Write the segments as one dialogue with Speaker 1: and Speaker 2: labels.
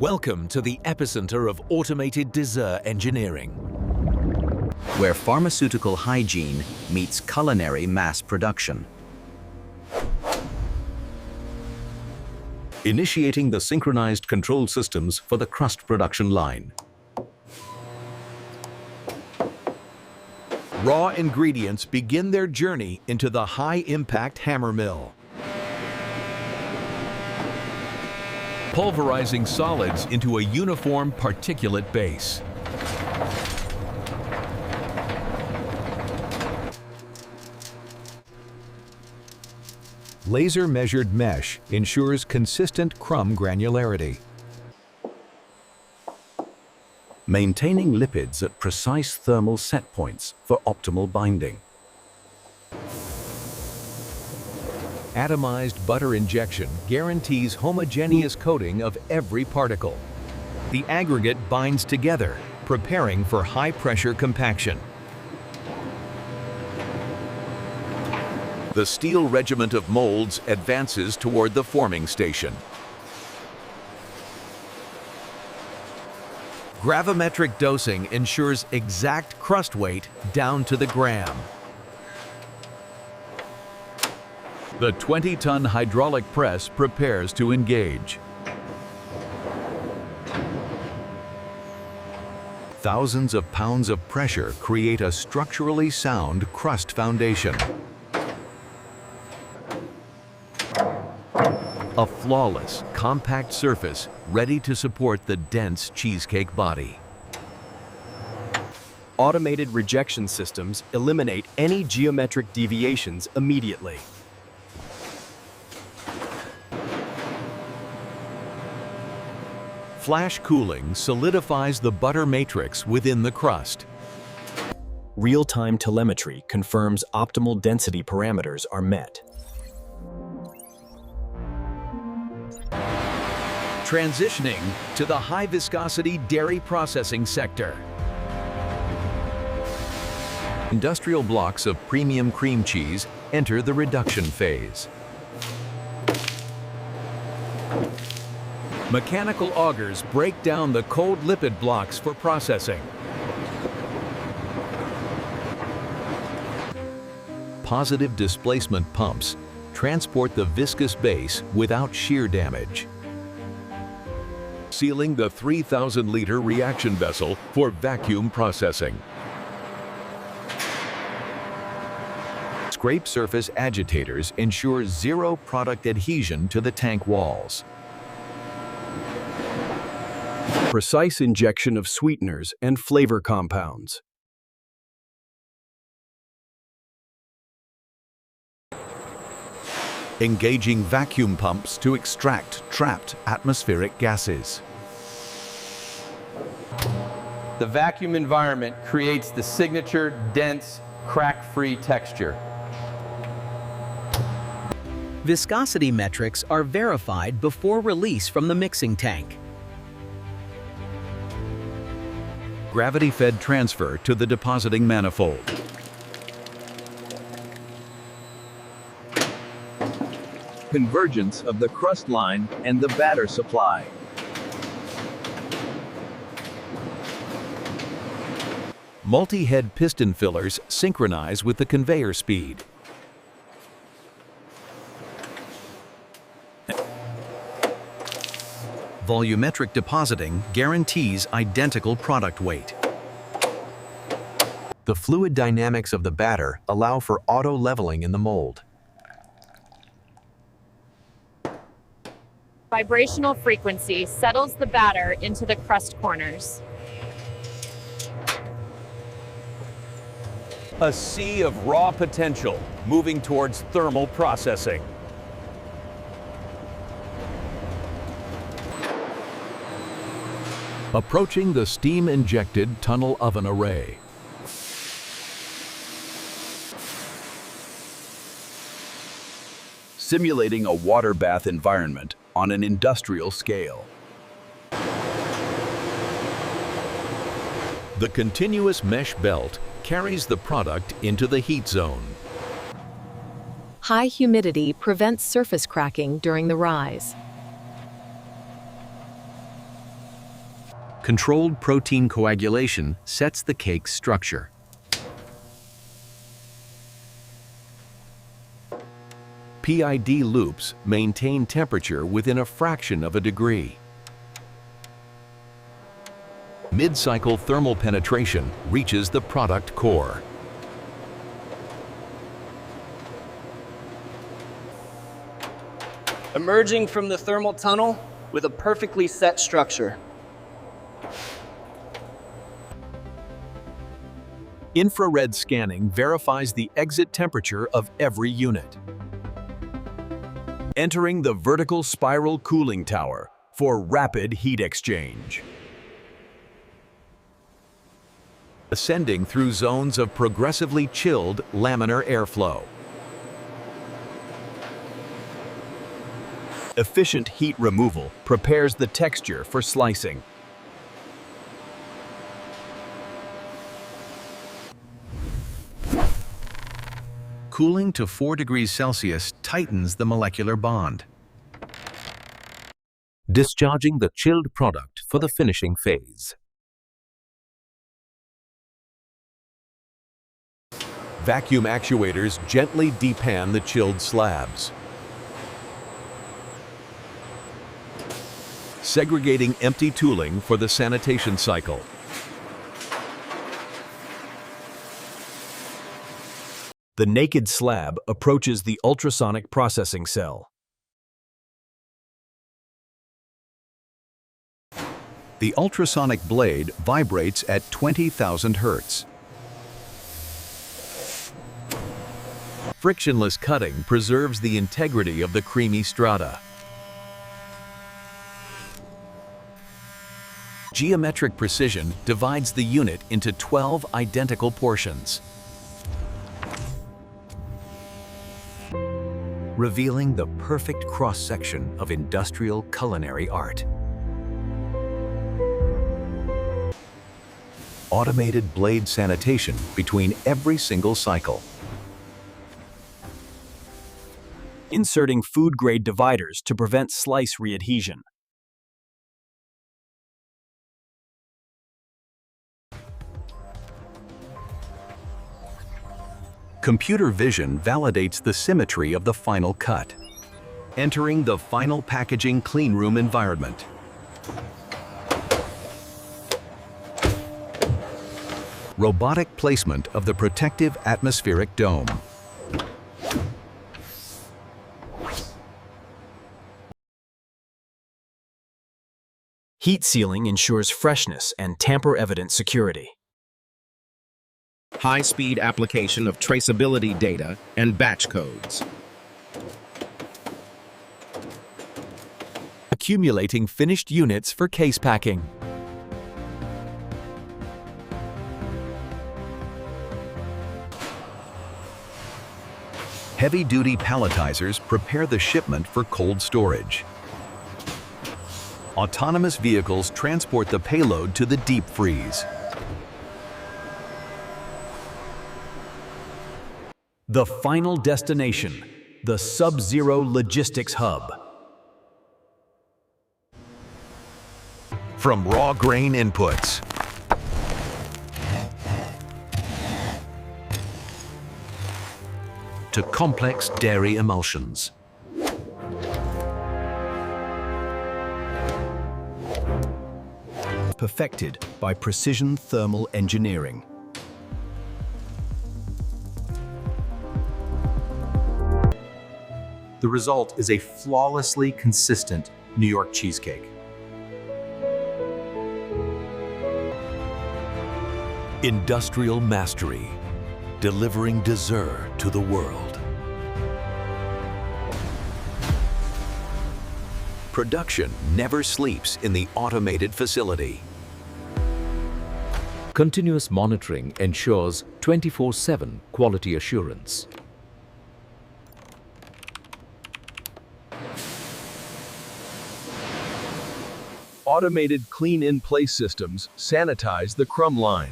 Speaker 1: Welcome to the epicenter of automated dessert engineering,
Speaker 2: where pharmaceutical hygiene meets culinary mass production.
Speaker 1: Initiating the synchronized control systems for the crust production line. Raw ingredients begin their journey into the high-impact hammer mill. Pulverizing solids into a uniform particulate base. Laser-measured mesh ensures consistent crumb granularity. Maintaining lipids at precise thermal set points for optimal binding. Atomized butter injection guarantees homogeneous coating of every particle. The aggregate binds together, preparing for high-pressure compaction. The steel regiment of molds advances toward the forming station. Gravimetric dosing ensures exact crust weight down to the gram. The 20-ton hydraulic press prepares to engage. Thousands of pounds of pressure create a structurally sound crust foundation. A flawless, compact surface ready to support the dense cheesecake body.
Speaker 3: Automated rejection systems eliminate any geometric deviations immediately.
Speaker 1: Flash cooling solidifies the butter matrix within the crust.
Speaker 3: Real-time telemetry confirms optimal density parameters are met.
Speaker 1: Transitioning to the high-viscosity dairy processing sector. Industrial blocks of premium cream cheese enter the reduction phase. Mechanical augers break down the cold lipid blocks for processing. Positive displacement pumps transport the viscous base without shear damage. Sealing the 3,000-liter reaction vessel for vacuum processing. Scrape surface agitators ensure zero product adhesion to the tank walls.
Speaker 3: Precise injection of sweeteners and flavor compounds.
Speaker 1: Engaging vacuum pumps to extract trapped atmospheric gases.
Speaker 4: The vacuum environment creates the signature, dense, crack-free texture.
Speaker 5: Viscosity metrics are verified before release from the mixing tank.
Speaker 1: Gravity-fed transfer to the depositing manifold.
Speaker 6: Convergence of the crust line and the batter supply.
Speaker 1: Multi-head piston fillers synchronize with the conveyor speed.
Speaker 2: Volumetric depositing guarantees identical product weight.
Speaker 1: The fluid dynamics of the batter allow for auto-leveling in the mold.
Speaker 7: Vibrational frequency settles the batter into the crust corners.
Speaker 1: A sea of raw potential moving towards thermal processing. Approaching the steam-injected tunnel oven array.
Speaker 6: Simulating a water bath environment on an industrial scale.
Speaker 1: The continuous mesh belt carries the product into the heat zone.
Speaker 8: High humidity prevents surface cracking during the rise.
Speaker 2: Controlled protein coagulation sets the cake's structure.
Speaker 1: PID loops maintain temperature within a fraction of a degree. Mid-cycle thermal penetration reaches the product core.
Speaker 9: Emerging from the thermal tunnel with a perfectly set structure.
Speaker 3: Infrared scanning verifies the exit temperature of every unit. Entering the vertical spiral cooling tower for rapid heat exchange.
Speaker 1: Ascending through zones of progressively chilled laminar airflow.
Speaker 3: Efficient heat removal prepares the texture for slicing.
Speaker 2: Cooling to 4 degrees Celsius tightens the molecular bond.
Speaker 1: Discharging the chilled product for the finishing phase. Vacuum actuators gently depan the chilled slabs. Segregating empty tooling for the sanitation cycle.
Speaker 3: The naked slab approaches the ultrasonic processing cell.
Speaker 2: The ultrasonic blade vibrates at 20,000 Hertz.
Speaker 1: Frictionless cutting preserves the integrity of the creamy strata. Geometric precision divides the unit into 12 identical portions, revealing the perfect cross-section of industrial culinary art. Automated blade sanitation between every single cycle.
Speaker 3: Inserting food-grade dividers to prevent slice readhesion.
Speaker 2: Computer vision validates the symmetry of the final cut. Entering the final packaging cleanroom environment. Robotic placement of the protective atmospheric dome.
Speaker 3: Heat sealing ensures freshness and tamper-evident security.
Speaker 10: High-speed application of traceability data and batch codes.
Speaker 1: Accumulating finished units for case packing.
Speaker 2: Heavy-duty palletizers prepare the shipment for cold storage. Autonomous vehicles transport the payload to the deep freeze.
Speaker 3: The final destination, the Sub-Zero Logistics Hub.
Speaker 1: From raw grain inputs
Speaker 2: to complex dairy emulsions.
Speaker 3: Perfected by precision thermal engineering.
Speaker 11: The result is a flawlessly consistent New York cheesecake.
Speaker 1: Industrial mastery, delivering dessert to the world. Production never sleeps in the automated facility. Continuous monitoring ensures 24/7 quality assurance.
Speaker 12: Automated clean-in-place systems sanitize the crumb line.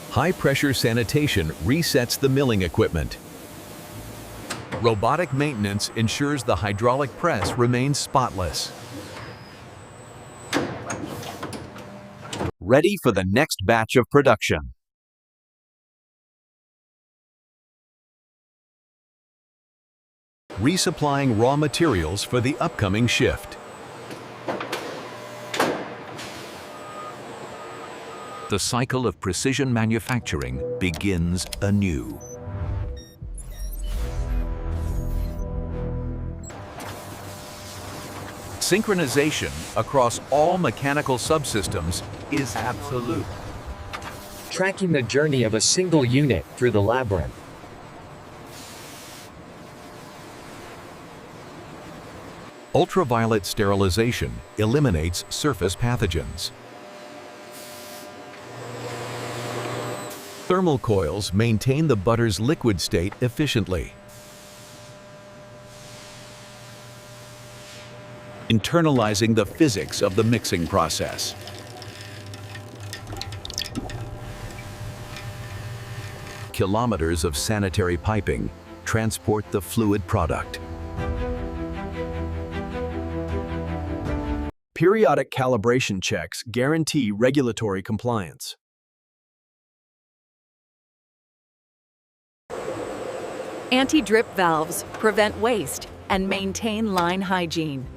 Speaker 1: High-pressure sanitation resets the milling equipment. Robotic maintenance ensures the hydraulic press remains spotless.
Speaker 2: Ready for the next batch of production.
Speaker 1: Resupplying raw materials for the upcoming shift.
Speaker 2: The cycle of precision manufacturing begins anew.
Speaker 1: Synchronization across all mechanical subsystems is absolute.
Speaker 13: Tracking the journey of a single unit through the labyrinth.
Speaker 1: Ultraviolet sterilization eliminates surface pathogens. Thermal coils maintain the butter's liquid state efficiently. Internalizing the physics of the mixing process. Kilometers of sanitary piping transport the fluid product.
Speaker 3: Periodic calibration checks guarantee regulatory compliance.
Speaker 8: Anti-drip valves prevent waste and maintain line hygiene.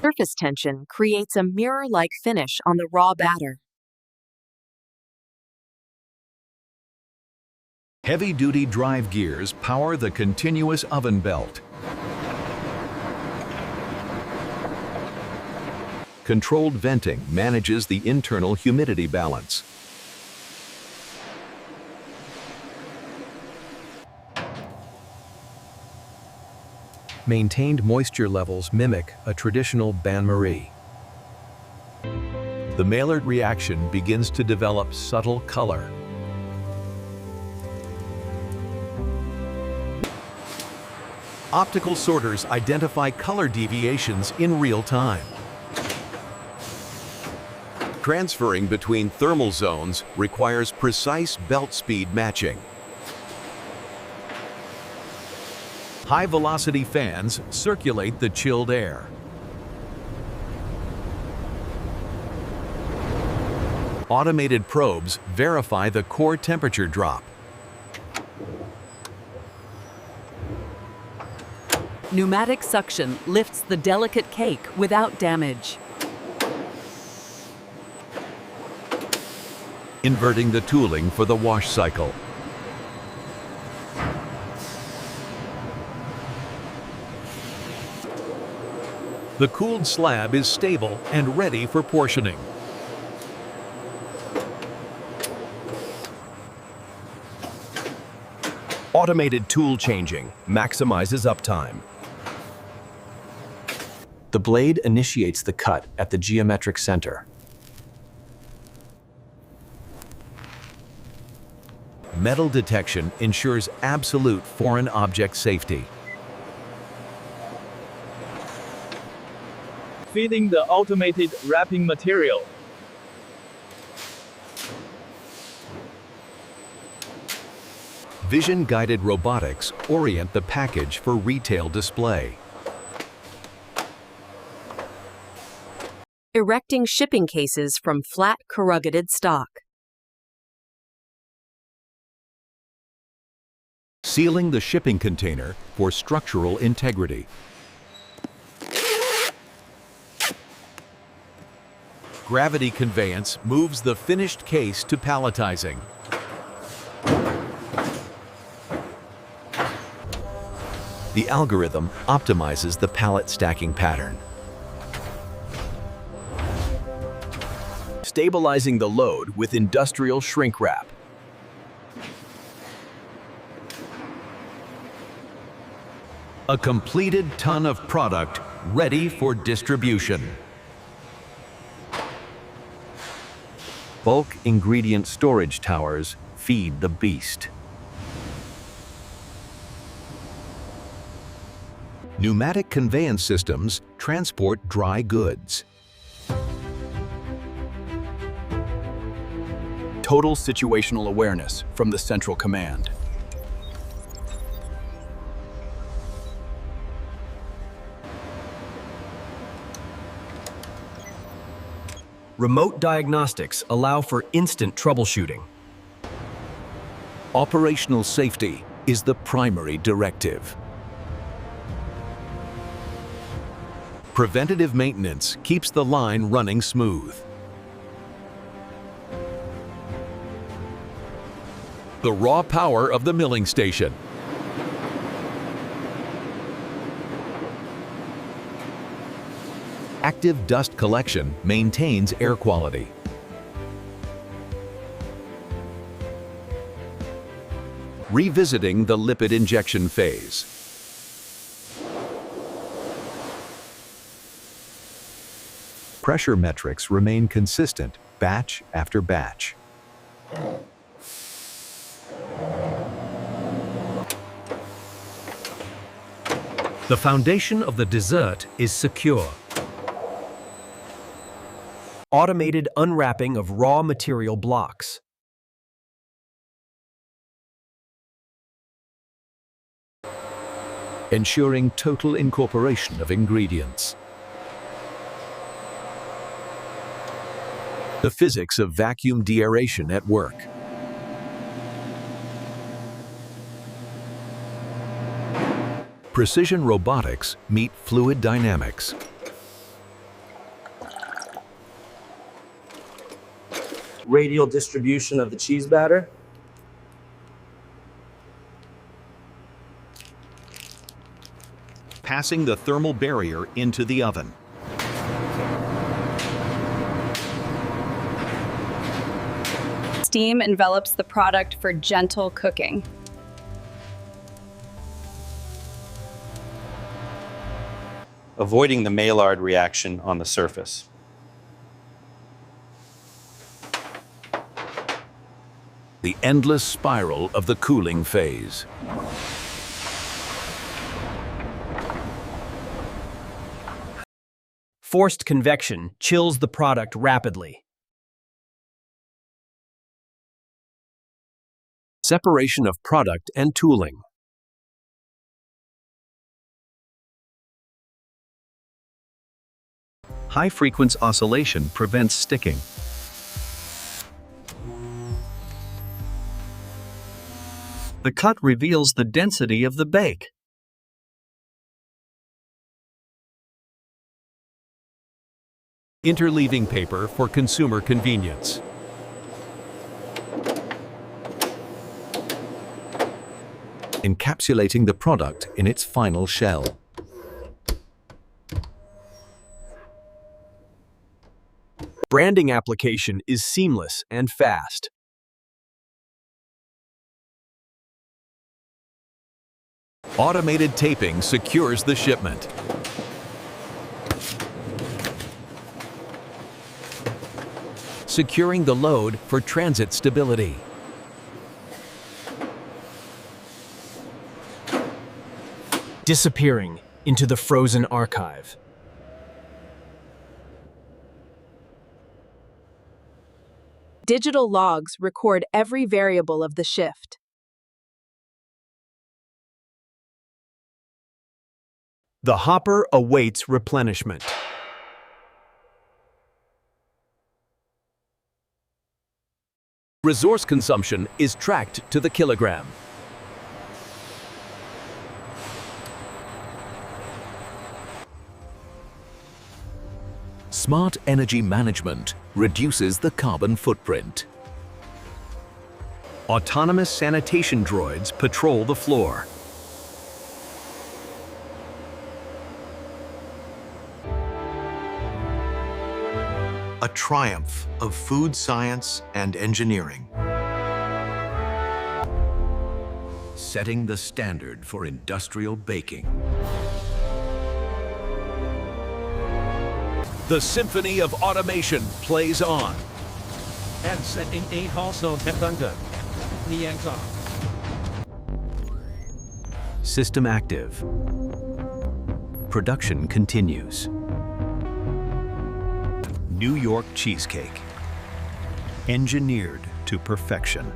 Speaker 8: Surface tension creates a mirror-like finish on the raw batter.
Speaker 1: Heavy-duty drive gears power the continuous oven belt. Controlled venting manages the internal humidity balance. Maintained moisture levels mimic a traditional bain-marie. The Maillard reaction begins to develop subtle color. Optical sorters identify color deviations in real time. Transferring between thermal zones requires precise belt speed matching. High-velocity fans circulate the chilled air. Automated probes verify the core temperature drop.
Speaker 8: Pneumatic suction lifts the delicate cake without damage.
Speaker 1: Inverting the tooling for the wash cycle. The cooled slab is stable and ready for portioning.
Speaker 3: Automated tool changing maximizes uptime. The blade initiates the cut at the geometric center.
Speaker 1: Metal detection ensures absolute foreign object safety.
Speaker 14: Feeding the automated wrapping material.
Speaker 1: Vision-guided robotics orient the package for retail display.
Speaker 8: Erecting shipping cases from flat corrugated stock.
Speaker 1: Sealing the shipping container for structural integrity. Gravity conveyance moves the finished case to palletizing. The algorithm optimizes the pallet stacking pattern.
Speaker 3: Stabilizing the load with industrial shrink wrap.
Speaker 1: A completed ton of product ready for distribution. Bulk ingredient storage towers feed the beast. Pneumatic conveyance systems transport dry goods.
Speaker 3: Total situational awareness from the central command. Remote diagnostics allow for instant troubleshooting.
Speaker 2: Operational safety is the primary directive. Preventative maintenance keeps the line running smooth. The raw power of the milling station. Active dust collection maintains air quality. Revisiting the lipid injection phase. Pressure metrics remain consistent batch after batch.
Speaker 3: The foundation of the dessert is secure. Automated unwrapping of raw material blocks.
Speaker 2: Ensuring total incorporation of ingredients. The physics of vacuum deaeration at work. Precision robotics meet fluid dynamics.
Speaker 9: Radial distribution of the cheese batter.
Speaker 2: Passing the thermal barrier into the oven.
Speaker 15: Steam envelops the product for gentle cooking.
Speaker 16: Avoiding the Maillard reaction on the surface.
Speaker 2: The endless spiral of the cooling phase.
Speaker 3: Forced convection chills the product rapidly.
Speaker 2: Separation of product and tooling. High-frequency oscillation prevents sticking.
Speaker 3: The cut reveals the density of the bake.
Speaker 2: Interleaving paper for consumer convenience. Encapsulating the product in its final shell.
Speaker 3: Branding application is seamless and fast.
Speaker 2: Automated taping secures the shipment. Securing the load for transit stability.
Speaker 3: Disappearing into the frozen archive.
Speaker 17: Digital logs record every variable of the shift.
Speaker 3: The hopper awaits replenishment.
Speaker 2: Resource consumption is tracked to the kilogram. Smart energy management reduces the carbon footprint.
Speaker 3: Autonomous sanitation droids patrol the floor.
Speaker 18: A triumph of food science and engineering.
Speaker 2: Setting the standard for industrial baking. The symphony of automation plays on.
Speaker 19: And setting 8 also under.
Speaker 2: System active. Production continues. New York Cheesecake. Engineered to perfection.